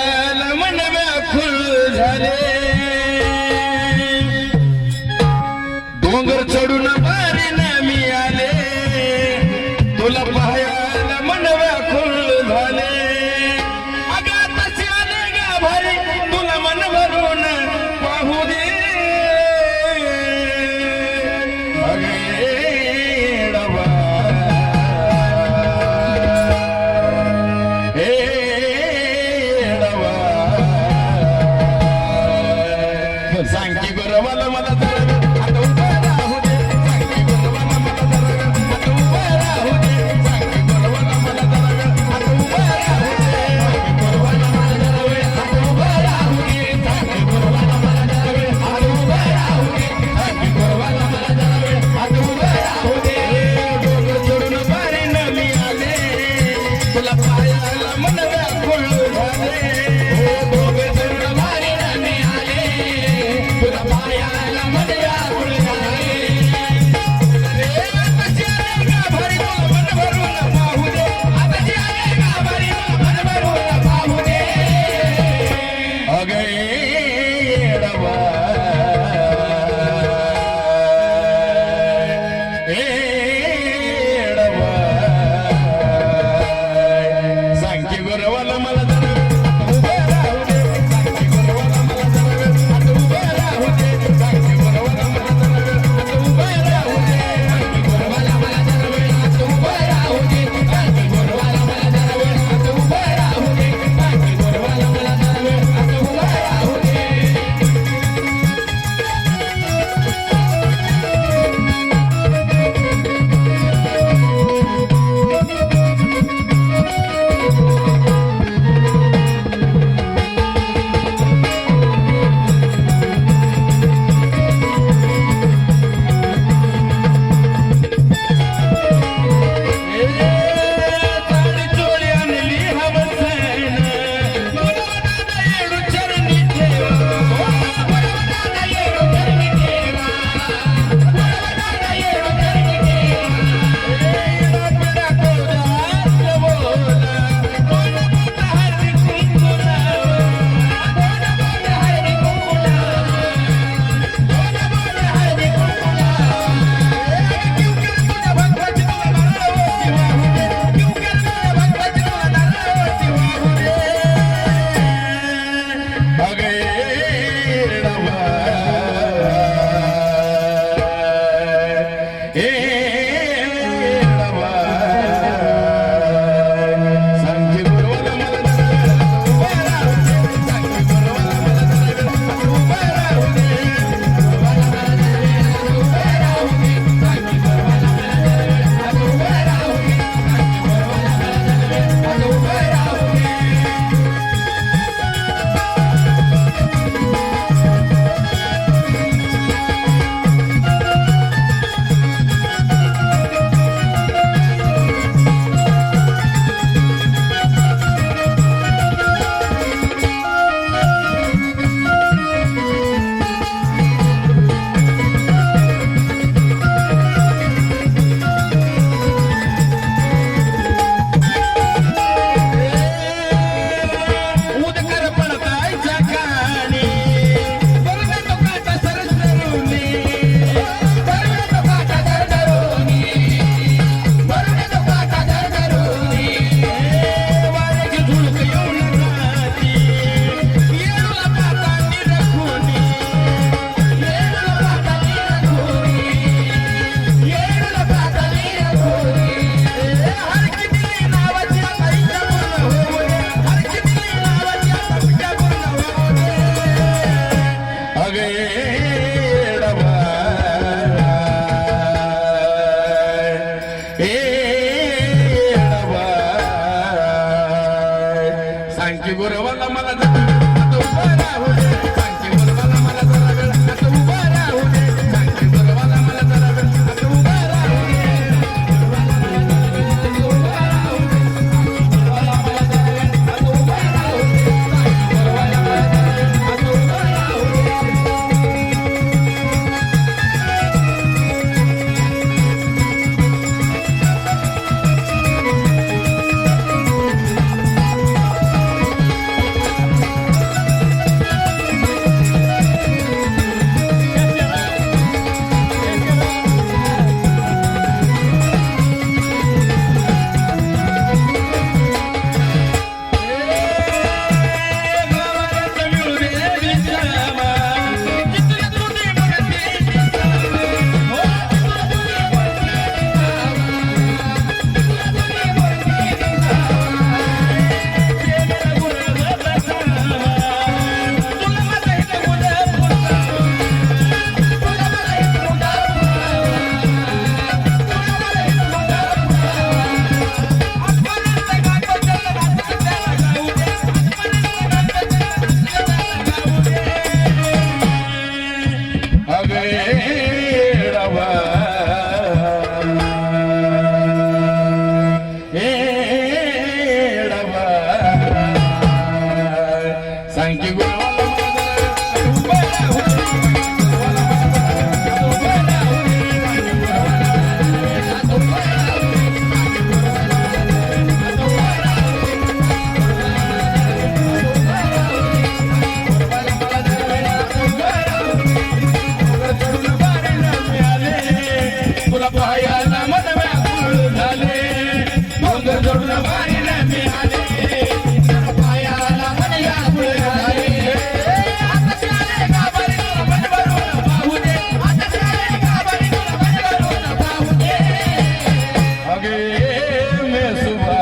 पायाला मन व्याकुळ झाले डोंगर चढून बारीने मी आले तुला पायाला मन व्याकुळ झाले अगं तसे आले गा भारी तुला मन भरून पाहू दे सांग की बरं मला मला आता उभं राहू दे सांग की बरं मला मला आता उभं राहू दे सांग की बरं मला मला आता उभं राहू दे सांग की बरं मला मला आता उभं राहू दे सांग की बरं मला मला आता उभं राहू दे सांग की बरं मला मला आता उभं राहू दे डोकं सोडून बारीनं मी आले तुला पायाला मन व्याकुळ झाले डोकं सोडून बारीनं मी आले तुला पायाला मन व्याकुळ झाले रे आताची आले गा भारी तुला मन भरून पाहू दे आताची आले गा भारी मन भरून पाहू दे अगं येडवा येडवा सांग की बरं मला मला उभं राहू दे सांग की बरं मला मला आता उभं राहू दे सांग की बरं मला मला आता उभं राहू दे सांग की बरं मला मला आता उभं राहू दे सांग की बरं मला मला आता उभं राहू दे सांग की बरं मला मला आता उभं राहू दे साडी चोळी आणली हवसन गुणवंताला येडू चरणी ठेवा गुणवंताला येडू चरणी ठेवा गुणवंताला येडू चरणी ठेवा पिढा कोजात बोला कोण बोला हरी कुंकुला कोण बोला हरी कुंकुला कोण बोला हरी कुंकुला क्यों कर तुझ्या भक्ताची तुला नारळवरती वाहू दे क्यों कर तुझ्या भक्ताची तुला नारळवरती वाहू दे अगं येडवा येडवा सांग की बरं मला मला उभं राहू दे सांग की बरं मला मला उभं राहू दे मला मला उभं राहू दे सांग की बरं मला मला उभं राहू दे सांग की बरं मला उभं राहू दे उदकर पडतायच्या कानी बरं तो काटा सरसरुनी बरं तो काटा दरदरुनी बरं तो काटा दरदरुनी वाऱ्याची झुळूक येऊन जाती येडूला पाता निरखुनी येडूला पाता निरखुनी येडूला पाता निरखुनी हर किती नावाची आईच्या पूर्ण होऊ दे हर किती नावाची आईच्या पूर्ण होऊ दे अगं येडवा येडवा सांग की बरं मला मला आता उभं राहू दे सांग की बरं मला मला आता उभं राहू दे सांग की बरं मला मला आता उभं राहू दे सांग की गुरवाला मला जरा उभं राहू दे. गुरवाला मला जरा उभं राहू दे. सांग की गुरवाला तुला पाहायला मन व्याकुळ झाले. डोंगर चढून वारीला मी आले. तुला पाहायला मन व्याकुळ झाले. आकाश आले गाभारी तुला मन भरून पाहू दे. आकाश आले गाभारी तुला मन भरून पाहू दे. अगे मैं सुबह